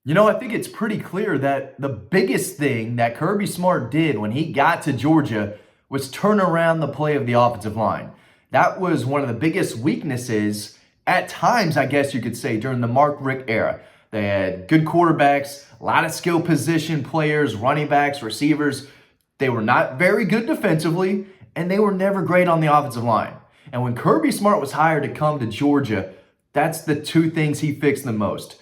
I think it's pretty clear that the biggest thing that Kirby Smart did when he got to Georgia was turn around the play of the offensive line. That was one of the biggest weaknesses at times, I guess you could say, during the Mark Richt era. They had good quarterbacks, a lot of skill position players, running backs, receivers. They were not very good defensively, and they were never great on the offensive line. And when Kirby Smart was hired to come to Georgia, that's the two things he fixed the most.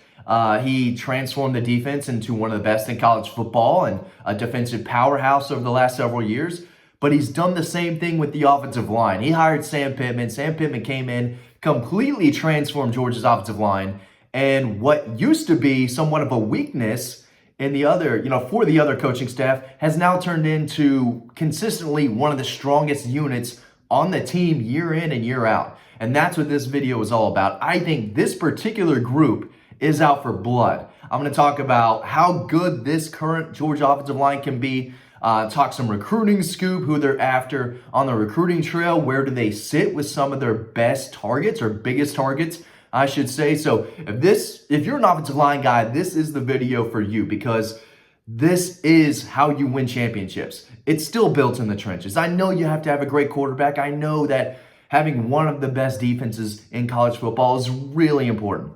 He transformed the defense into one of the best in college football and a defensive powerhouse over the last several years. But he's done the same thing with the offensive line. He hired Sam Pittman. Sam Pittman came in, completely transformed Georgia's offensive line. And what used to be somewhat of a weakness in the other, for the other coaching staff has now turned into consistently one of the strongest units on the team year in and year out. And that's what this video is all about. I think this particular group is out for blood. I'm going to talk about how good this current Georgia offensive line can be, talk some recruiting scoop, who they're after on the recruiting trail, where do they sit with some of their best targets or biggest targets, I should say. So if you're an offensive line guy, this is the video for you because this is how you win championships. It's still built in the trenches. I know you have to have a great quarterback. I know that having one of the best defenses in college football is really important.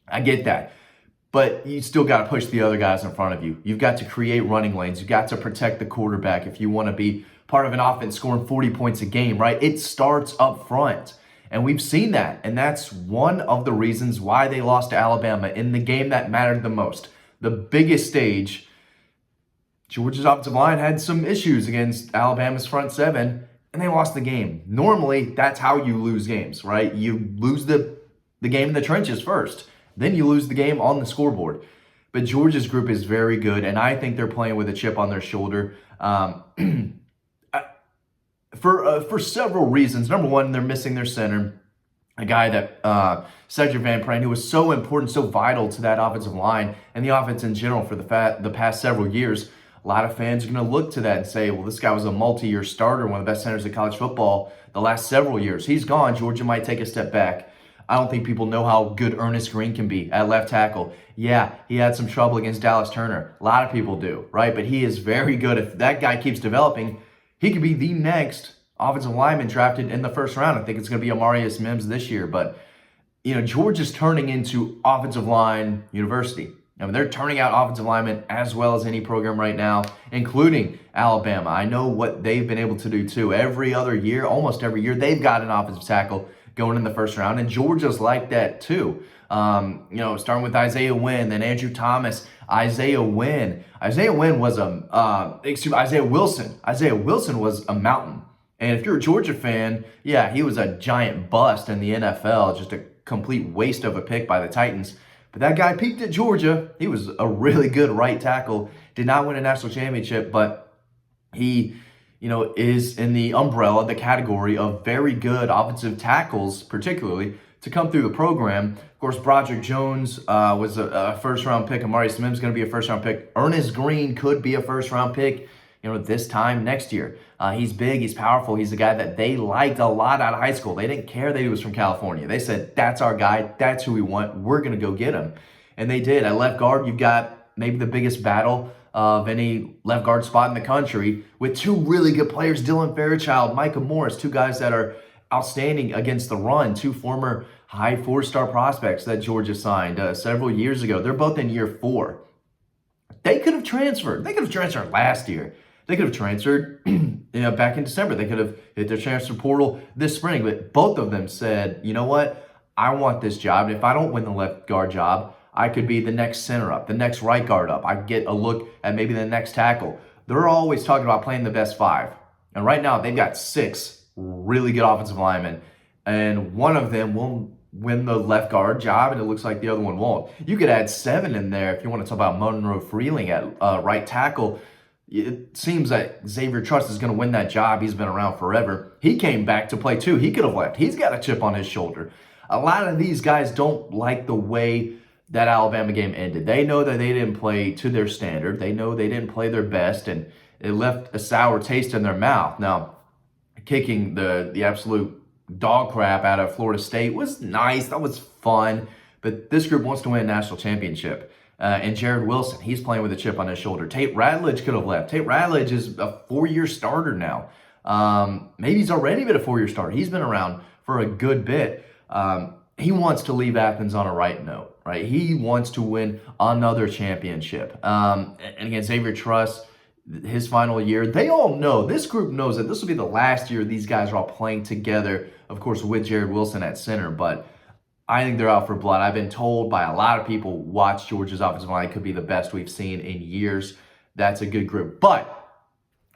I get that. But you still got to push the other guys in front of you. You've got to create running lanes. You've got to protect the quarterback if you want to be part of an offense scoring 40 points a game, right? It starts up front. And we've seen that. And that's one of the reasons why they lost to Alabama in the game that mattered the most. The biggest stage, Georgia's offensive line had some issues against Alabama's front seven, and they lost the game. Normally, that's how you lose games, right? You lose the game in the trenches first. Then you lose the game on the scoreboard. But Georgia's group is very good, and I think they're playing with a chip on their shoulder for several reasons. Number one, they're missing their center, a guy that Cedric Van Pran, who was so important, so vital to that offensive line and the offense in general for the past several years. A lot of fans are going to look to that and say, well, this guy was a multi-year starter, one of the best centers in college football the last several years. He's gone. Georgia might take a step back. I don't think people know how good Ernest Green can be at left tackle. Yeah, he had some trouble against Dallas Turner. A lot of people do, right? But he is very good. If that guy keeps developing, he could be the next offensive lineman drafted in the first round. I think it's going to be Amarius Mims this year. But, Georgia's turning into offensive line university. I mean, they're turning out offensive linemen as well as any program right now, including Alabama. I know what they've been able to do, too. Every other year, almost every year, they've got an offensive tackle going in the first round, and Georgia's like that too. Starting with Isaiah Wynn, then Andrew Thomas, Isaiah Wilson. Isaiah Wilson was a mountain. And if you're a Georgia fan, yeah, he was a giant bust in the NFL, just a complete waste of a pick by the Titans. But that guy peaked at Georgia. He was a really good right tackle. Did not win a national championship, but he is in the umbrella, the category of very good offensive tackles, particularly, to come through the program. Of course, Broderick Jones was a first-round pick. Amarius Mims is going to be a first-round pick. Ernest Green could be a first-round pick, this time next year. He's big. He's powerful. He's a guy that they liked a lot out of high school. They didn't care that he was from California. They said, that's our guy. That's who we want. We're going to go get him. And they did. At left guard, you've got maybe the biggest battle of any left guard spot in the country with two really good players, Dylan Fairchild, Micah Morris, two guys that are outstanding against the run, two former high four-star prospects that Georgia signed several years ago. They're both in year 4. They could have transferred. They could have transferred last year. They could have transferred back in December. They could have hit their transfer portal this spring. But both of them said, you know what? I want this job. And if I don't win the left guard job, I could be the next center up, the next right guard up. I get a look at maybe the next tackle. They're always talking about playing the best 5. And right now, they've got 6 really good offensive linemen. And one of them will win the left guard job, and it looks like the other one won't. You could add 7 in there if you want to talk about Monroe Freeling at right tackle. It seems that Xavier Truss is going to win that job. He's been around forever. He came back to play, too. He could have left. He's got a chip on his shoulder. A lot of these guys don't like the way that Alabama game ended. They know that they didn't play to their standard. They know they didn't play their best, and it left a sour taste in their mouth. Now, kicking the absolute dog crap out of Florida State was nice. That was fun. But this group wants to win a national championship. And Jared Wilson, he's playing with a chip on his shoulder. Tate Radledge could have left. Tate Radledge is a 4-year starter now. Maybe he's already been a 4-year starter. He's been around for a good bit. He wants to leave Athens on a right note, right? He wants to win another championship. And again, Xavier Truss, his final year, they all know, this group knows that this will be the last year these guys are all playing together, of course, with Jared Wilson at center. But I think they're out for blood. I've been told by a lot of people, watch Georgia's offensive line. It could be the best we've seen in years. That's a good group. But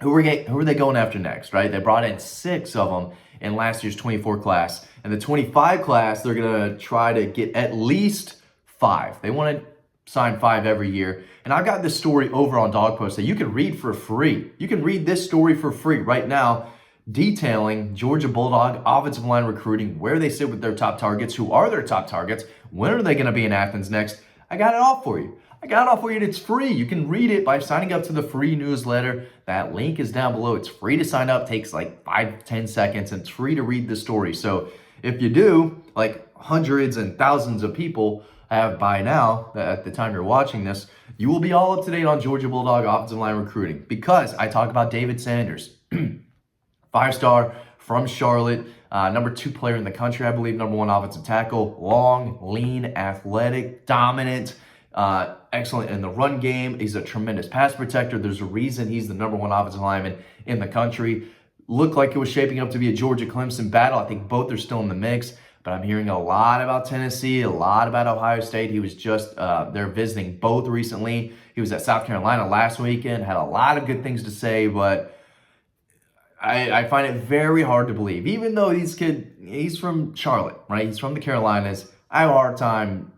who are they going after next, right? They brought in 6 of them in last year's 24 class. And the 25 class, they're going to try to get at least 5. They want to sign 5 every year. And I've got this story over on Dawg Post that you can read for free. You can read this story for free right now, detailing Georgia Bulldog offensive line recruiting, where they sit with their top targets, who are their top targets, when are they going to be in Athens next. I got it all for you. And it's free. You can read it by signing up to the free newsletter. That link is down below. It's free to sign up. Takes like 5-10 seconds, and it's free to read the story. So if you do, like hundreds and thousands of people have by now, at the time you're watching this, you will be all up to date on Georgia Bulldog offensive line recruiting, because I talk about David Sanders, 5-star from Charlotte, number 2 player in the country, I believe, number 1 offensive tackle, long, lean, athletic, dominant, excellent in the run game. He's a tremendous pass protector. There's a reason he's the number 1 offensive lineman in the country. Looked like it was shaping up to be a Georgia-Clemson battle. I think both are still in the mix, but I'm hearing a lot about Tennessee, a lot about Ohio State. He was just there visiting both recently. He was at South Carolina last weekend, had a lot of good things to say, but I find it very hard to believe. Even though he's from Charlotte, right? He's from the Carolinas. I have a hard time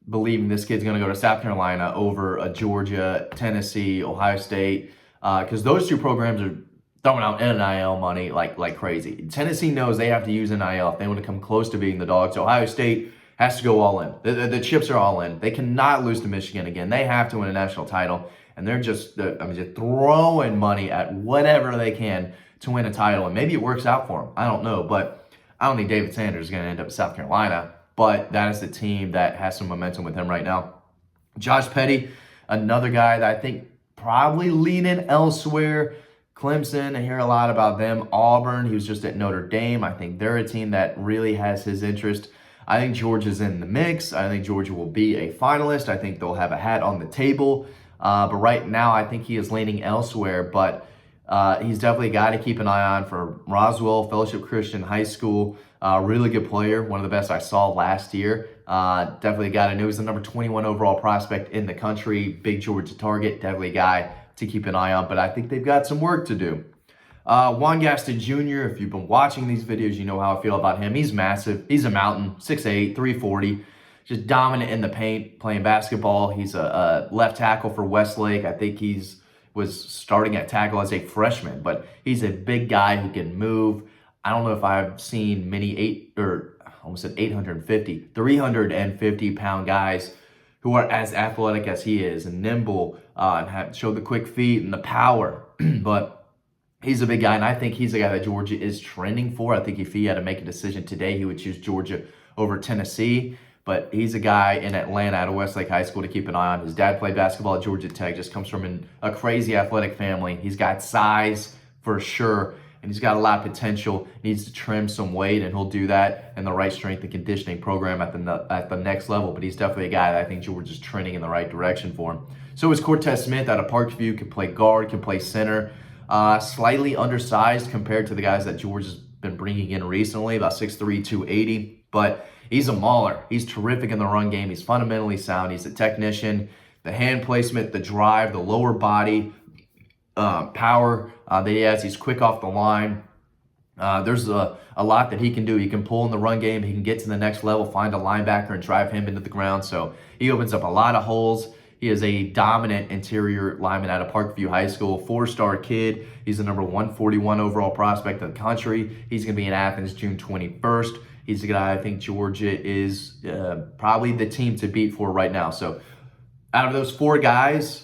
believing this kid's going to go to South Carolina over a Georgia, Tennessee, Ohio State, because those 2 programs are throwing out NIL money like crazy. Tennessee knows they have to use NIL if they want to come close to being the Dogs. Ohio State has to go all in. The chips are all in. They cannot lose to Michigan again. They have to win a national title, and they're just throwing money at whatever they can to win a title, and maybe it works out for them. I don't know, but I don't think David Sanders is going to end up in South Carolina, but that is the team that has some momentum with him right now. Josh Petty, another guy that I think probably leaning elsewhere. Clemson, I hear a lot about them. Auburn, he was just at Notre Dame. I think they're a team that really has his interest. I think Georgia's in the mix. I think Georgia will be a finalist. I think they'll have a hat on the table. But right now, I think he is leaning elsewhere. But he's definitely a guy to keep an eye on for Roswell Fellowship Christian High School. Really good player, one of the best I saw last year. Definitely a guy I knew was the number 21 overall prospect in the country. Big Georgia target, definitely a guy to keep an eye on, but I think they've got some work to do. Juan Gaston Jr., if you've been watching these videos, you know how I feel about him. He's massive. He's a mountain, 6'8", 340, just dominant in the paint, playing basketball. He's a left tackle for Westlake. I think was starting at tackle as a freshman, but he's a big guy who can move. I don't know if I've seen many 350-pound guys who are as athletic as he is and nimble and show the quick feet and the power. But he's a big guy, and I think he's a guy that Georgia is trending for. I think if he had to make a decision today, he would choose Georgia over Tennessee. But he's a guy in Atlanta at Westlake High School to keep an eye on. His dad played basketball at Georgia Tech, just comes from a crazy athletic family. He's got size for sure, and he's got a lot of potential. Needs to trim some weight, and he'll do that in the right strength and conditioning program at the next level. But he's definitely a guy that I think Georgia's trending in the right direction for him. So is Cortez Smith out of Parkview, can play guard, can play center. Slightly undersized compared to the guys that Georgia's been bringing in recently, about 6'3", 280. But he's a mauler. He's terrific in the run game. He's fundamentally sound. He's a technician. The hand placement, the drive, the lower body power that he has. He's quick off the line. There's a lot that he can do. He can pull in the run game. He can get to the next level, find a linebacker, and drive him into the ground. So he opens up a lot of holes. He is a dominant interior lineman out of Parkview High School, 4-star kid. He's the number 141 overall prospect in the country. He's going to be in Athens June 21st. He's a guy I think Georgia is probably the team to beat for right now. So out of those 4 guys,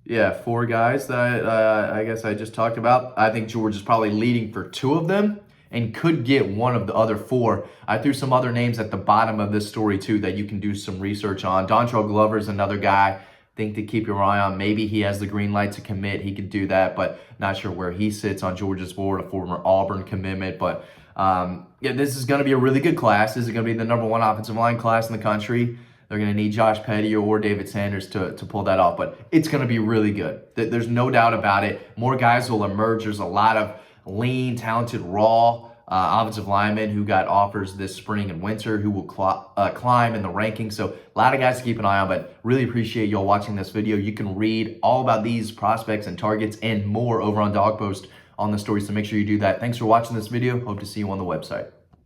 that I guess I just talked about, I think Georgia's probably leading for 2 of them and could get one of the other 4. I threw some other names at the bottom of this story too that you can do some research on. Dontrell Glover is another guy think to keep your eye on. Maybe he has the green light to commit. He could do that, but not sure where he sits on Georgia's board, a former Auburn commitment. But yeah, this is going to be a really good class. This is going to be the #1 offensive line class in the country. They're going to need Josh Petty or David Sanders to pull that off, but it's going to be really good. There's no doubt about it. More guys will emerge. There's a lot of lean, talented, raw offensive linemen who got offers this spring and winter who will climb in the rankings. So a lot of guys to keep an eye on, but really appreciate y'all watching this video. You can read all about these prospects and targets and more over on Dawg Post on the story, so make sure you do that. Thanks for watching this video. Hope to see you on the website.